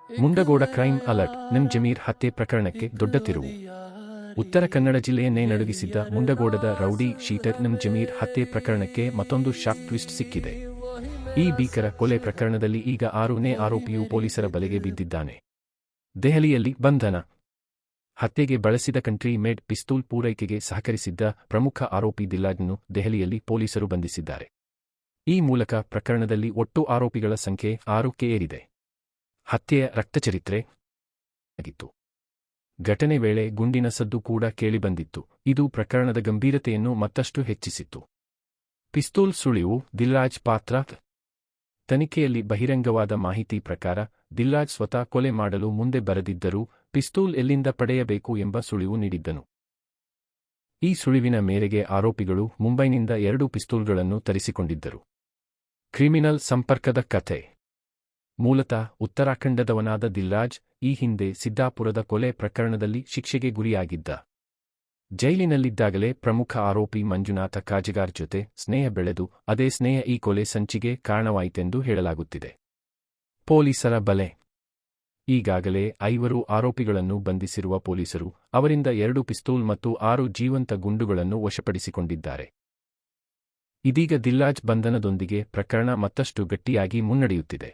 Mundgod crime alert ನಿಮ್ ಜಮೀರ್ ಹತ್ಯೆ ಪ್ರಕರಣಕ್ಕೆ ದೊಡ್ಡ ತಿರುವು. ಉತ್ತರ ಕನ್ನಡ ಜಿಲ್ಲೆಯನ್ನೇ ನಡುಗಿಸಿದ್ದ ಮುಂಡಗೋಡದ ರೌಡಿ ಶೀಟರ್ ನಿಮ್ ಜಮೀರ್ ಹತ್ಯೆ ಪ್ರಕರಣಕ್ಕೆ ಮತ್ತೊಂದು ಶಾಕ್ ಟ್ವಿಸ್ಟ್ ಸಿಕ್ಕಿದೆ. ಈ ಭೀಕರ ಕೊಲೆ ಪ್ರಕರಣದಲ್ಲಿ ಈಗ 6ನೇ ಆರೋಪಿಯು ಪೊಲೀಸರ ಬಲೆಗೆ ಬಿದ್ದಿದ್ದಾನೆ. ದೆಹಲಿಯಲ್ಲಿ ಬಂಧನ. ಹತ್ಯೆಗೆ ಬಳಸಿದ ಕಂಟ್ರಿ ಮೇಡ್ ಪಿಸ್ತೂಲ್ ಪೂರೈಕೆಗೆ ಸಹಕರಿಸಿದ್ದ ಪ್ರಮುಖ ಆರೋಪಿ ದಿಲ್ರಾಜ್ನನ್ನು ದೆಹಲಿಯಲ್ಲಿ ಪೊಲೀಸರು ಬಂಧಿಸಿದ್ದಾರೆ. ಈ ಮೂಲಕ ಪ್ರಕರಣದಲ್ಲಿ ಒಟ್ಟು ಆರೋಪಿಗಳ ಸಂಖ್ಯೆ 6ಕ್ಕೆ ಏರಿದೆ. ಹತ್ಯೆಯ ರಕ್ತಚರಿತ್ರೆ ಆಗಿತ್ತು. ಘಟನೆ ವೇಳೆ ಗುಂಡಿನ ಸದ್ದು ಕೂಡ ಕೇಳಿಬಂದಿತ್ತು. ಇದು ಪ್ರಕರಣದ ಗಂಭೀರತೆಯನ್ನು ಮತ್ತಷ್ಟು ಹೆಚ್ಚಿಸಿತ್ತು. ಪಿಸ್ತೂಲ್ ಸುಳಿವು ದಿಲ್ರಾಜ್ ಪಾತ್ರ. ತನಿಖೆಯಲ್ಲಿ ಬಹಿರಂಗವಾದ ಮಾಹಿತಿ ಪ್ರಕಾರ ದಿಲ್ರಾಜ್ ಸ್ವತಃ ಕೊಲೆ ಮಾಡಲು ಮುಂದೆ ಬರದಿದ್ದರೂ ಪಿಸ್ತೂಲ್ ಎಲ್ಲಿಂದ ಪಡೆಯಬೇಕು ಎಂಬ ಸುಳಿವು ನೀಡಿದ್ದನು. ಈ ಸುಳಿವಿನ ಮೇರೆಗೆ ಆರೋಪಿಗಳು ಮುಂಬೈನಿಂದ 2 ಪಿಸ್ತೂಲ್ಗಳನ್ನು ತರಿಸಿಕೊಂಡಿದ್ದರು. ಕ್ರಿಮಿನಲ್ ಸಂಪರ್ಕದ ಕಥೆ. ಮೂಲತಃ ಉತ್ತರಾಖಂಡದವನಾದ ದಿಲ್ರಾಜ್ ಈ ಹಿಂದೆ ಸಿದ್ದಾಪುರದ ಕೊಲೆ ಪ್ರಕರಣದಲ್ಲಿ ಶಿಕ್ಷೆಗೆ ಗುರಿಯಾಗಿದ್ದ. ಜೈಲಿನಲ್ಲಿದ್ದಾಗಲೇ ಪ್ರಮುಖ ಆರೋಪಿ ಮಂಜುನಾಥ ಕಾಜಗಾರ್ ಜೊತೆ ಸ್ನೇಹ ಬೆಳೆದು ಅದೇ ಸ್ನೇಹ ಈ ಕೊಲೆ ಸಂಚಿಗೆ ಕಾರಣವಾಯಿತೆಂದು ಹೇಳಲಾಗುತ್ತಿದೆ. ಪೊಲೀಸರ ಬಲೆ. ಈಗಾಗಲೇ 5 ಆರೋಪಿಗಳನ್ನು ಬಂಧಿಸಿರುವ ಪೊಲೀಸರು ಅವರಿಂದ 2 ಪಿಸ್ತೂಲ್ ಮತ್ತು 6 ಜೀವಂತ ಗುಂಡುಗಳನ್ನು ವಶಪಡಿಸಿಕೊಂಡಿದ್ದಾರೆ. ಇದೀಗ ದಿಲ್ರಾಜ್ ಬಂಧನದೊಂದಿಗೆ ಪ್ರಕರಣ ಮತ್ತಷ್ಟು ಗಟ್ಟಿಯಾಗಿ ಮುನ್ನಡೆಯುತ್ತಿದೆ.